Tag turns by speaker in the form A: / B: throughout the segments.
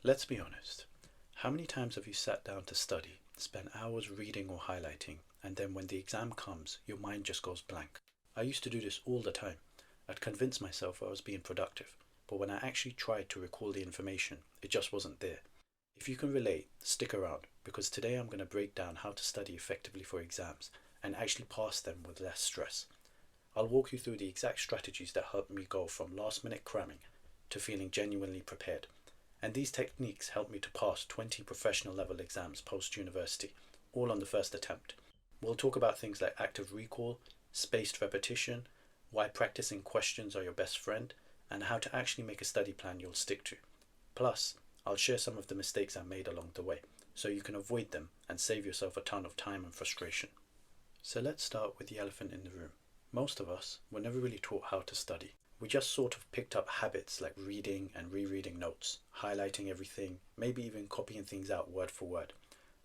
A: Let's be honest. How many times have you sat down to study, spent hours reading or highlighting, and then when the exam comes, your mind just goes blank? I used to do this all the time. I'd convince myself I was being productive, but when I actually tried to recall the information, it just wasn't there. If you can relate, stick around, because today I'm going to break down how to study effectively for exams and actually pass them with less stress. I'll walk you through the exact strategies that helped me go from last minute cramming to feeling genuinely prepared. And these techniques helped me to pass 20 professional level exams post university, all on the first attempt. We'll talk about things like active recall, spaced repetition, why practicing questions are your best friend, and how to actually make a study plan you'll stick to. Plus, I'll share some of the mistakes I made along the way, so you can avoid them and save yourself a ton of time and frustration. So let's start with the elephant in the room. Most of us were never really taught how to study. We just sort of picked up habits like reading and rereading notes, highlighting everything, maybe even copying things out word for word.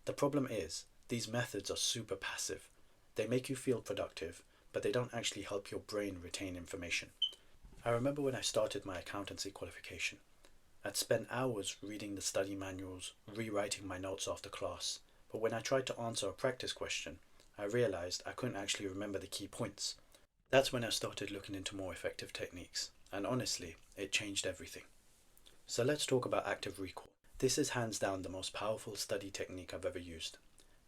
A: The problem is, these methods are super passive. They make you feel productive, but they don't actually help your brain retain information. I remember when I started my accountancy qualification. I'd spent hours reading the study manuals, rewriting my notes after class, but when I tried to answer a practice question, I realized I couldn't actually remember the key points. That's when I started looking into more effective techniques, and honestly, it changed everything. So let's talk about active recall. This is hands down the most powerful study technique I've ever used.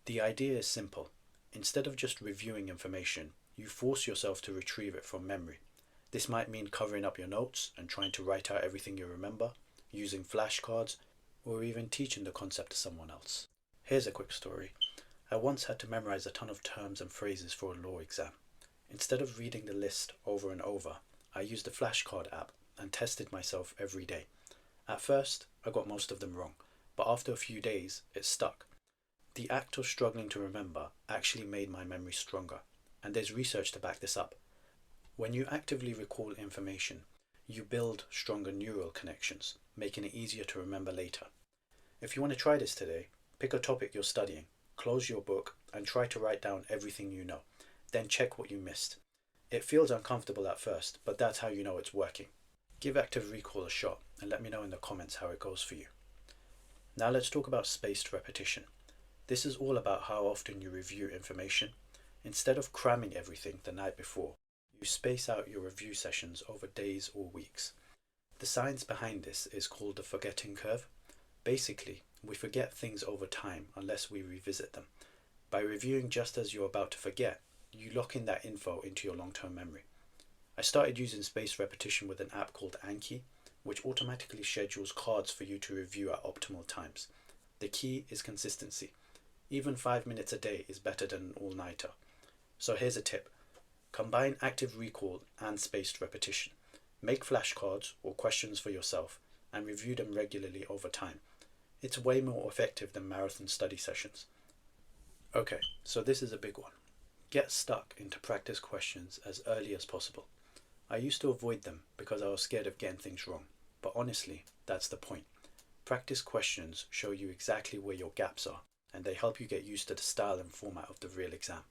A: The idea is simple. Instead of just reviewing information, you force yourself to retrieve it from memory. This might mean covering up your notes and trying to write out everything you remember, using flashcards, or even teaching the concept to someone else. Here's a quick story. I once had to memorize a ton of terms and phrases for a law exam. Instead of reading the list over and over, I used the flashcard app and tested myself every day. At first, I got most of them wrong, but after a few days, it stuck. The act of struggling to remember actually made my memory stronger, and there's research to back this up. When you actively recall information, you build stronger neural connections, making it easier to remember later. If you want to try this today, pick a topic you're studying, close your book, and try to write down everything you know. Then check what you missed. It feels uncomfortable at first, but that's how you know it's working. Give active recall a shot and let me know in the comments how it goes for you. Now let's talk about spaced repetition. This is all about how often you review information. Instead of cramming everything the night before, you space out your review sessions over days or weeks. The science behind this is called the forgetting curve. Basically, we forget things over time unless we revisit them. By reviewing just as you're about to forget, you lock in that info into your long-term memory. I started using spaced repetition with an app called Anki, which automatically schedules cards for you to review at optimal times. The key is consistency. Even 5 minutes a day is better than an all-nighter. So here's a tip. Combine active recall and spaced repetition. Make flashcards or questions for yourself and review them regularly over time. It's way more effective than marathon study sessions. Okay, so this is a big one. Get stuck into practice questions as early as possible. I used to avoid them because I was scared of getting things wrong, but honestly, that's the point. Practice questions show you exactly where your gaps are, and they help you get used to the style and format of the real exam.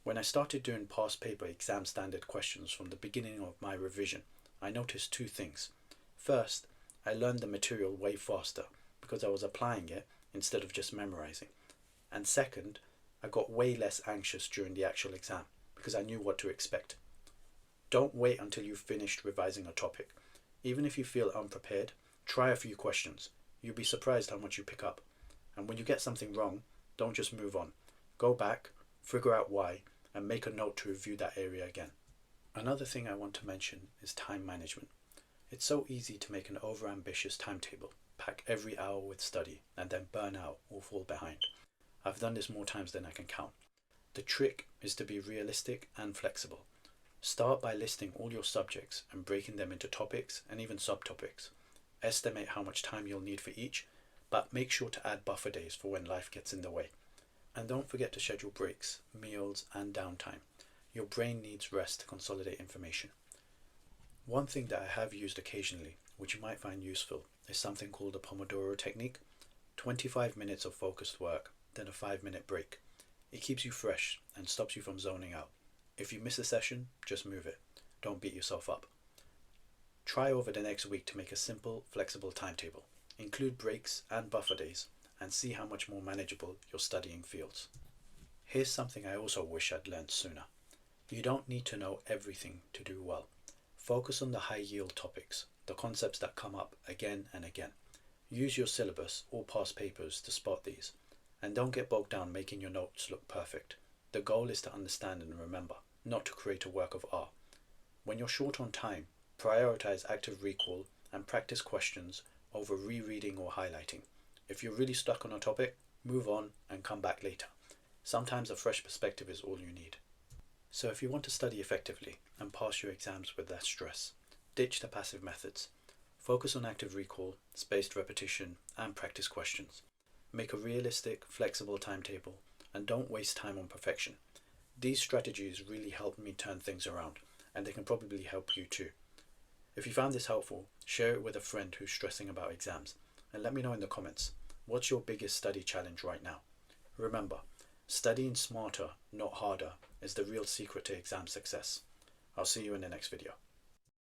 A: When I started doing past paper exam standard questions from the beginning of my revision, I noticed two things. First, I learned the material way faster because I was applying it instead of just memorizing. And second, I got way less anxious during the actual exam because I knew what to expect. Don't wait until you've finished revising a topic. Even if you feel unprepared, try a few questions. You'll be surprised how much you pick up. And when you get something wrong, don't just move on. Go back, figure out why, and make a note to review that area again. Another thing I want to mention is time management. It's so easy to make an overambitious timetable, pack every hour with study, and then burn out or fall behind. I've done this more times than I can count. The trick is to be realistic and flexible. Start by listing all your subjects and breaking them into topics and even subtopics. Estimate how much time you'll need for each, but make sure to add buffer days for when life gets in the way. And don't forget to schedule breaks, meals, and downtime. Your brain needs rest to consolidate information. One thing that I have used occasionally, which you might find useful, is something called the Pomodoro technique. 25 minutes of focused work, then a 5-minute break. It keeps you fresh and stops you from zoning out. If you miss a session, just move it. Don't beat yourself up. Try over the next week to make a simple, flexible timetable. Include breaks and buffer days, and see how much more manageable your studying feels. Here's something I also wish I'd learned sooner. You don't need to know everything to do well. Focus on the high yield topics, the concepts that come up again and again. Use your syllabus or past papers to spot these, and don't get bogged down making your notes look perfect. The goal is to understand and remember, not to create a work of art. When you're short on time, prioritize active recall and practice questions over rereading or highlighting. If you're really stuck on a topic, move on and come back later. Sometimes a fresh perspective is all you need. So if you want to study effectively and pass your exams with less stress, ditch the passive methods. Focus on active recall, spaced repetition, and practice questions. Make a realistic, flexible timetable, and don't waste time on perfection. These strategies really helped me turn things around, and they can probably help you too. If you found this helpful, share it with a friend who's stressing about exams, and let me know in the comments, what's your biggest study challenge right now? Remember, studying smarter, not harder, is the real secret to exam success. I'll see you in the next video.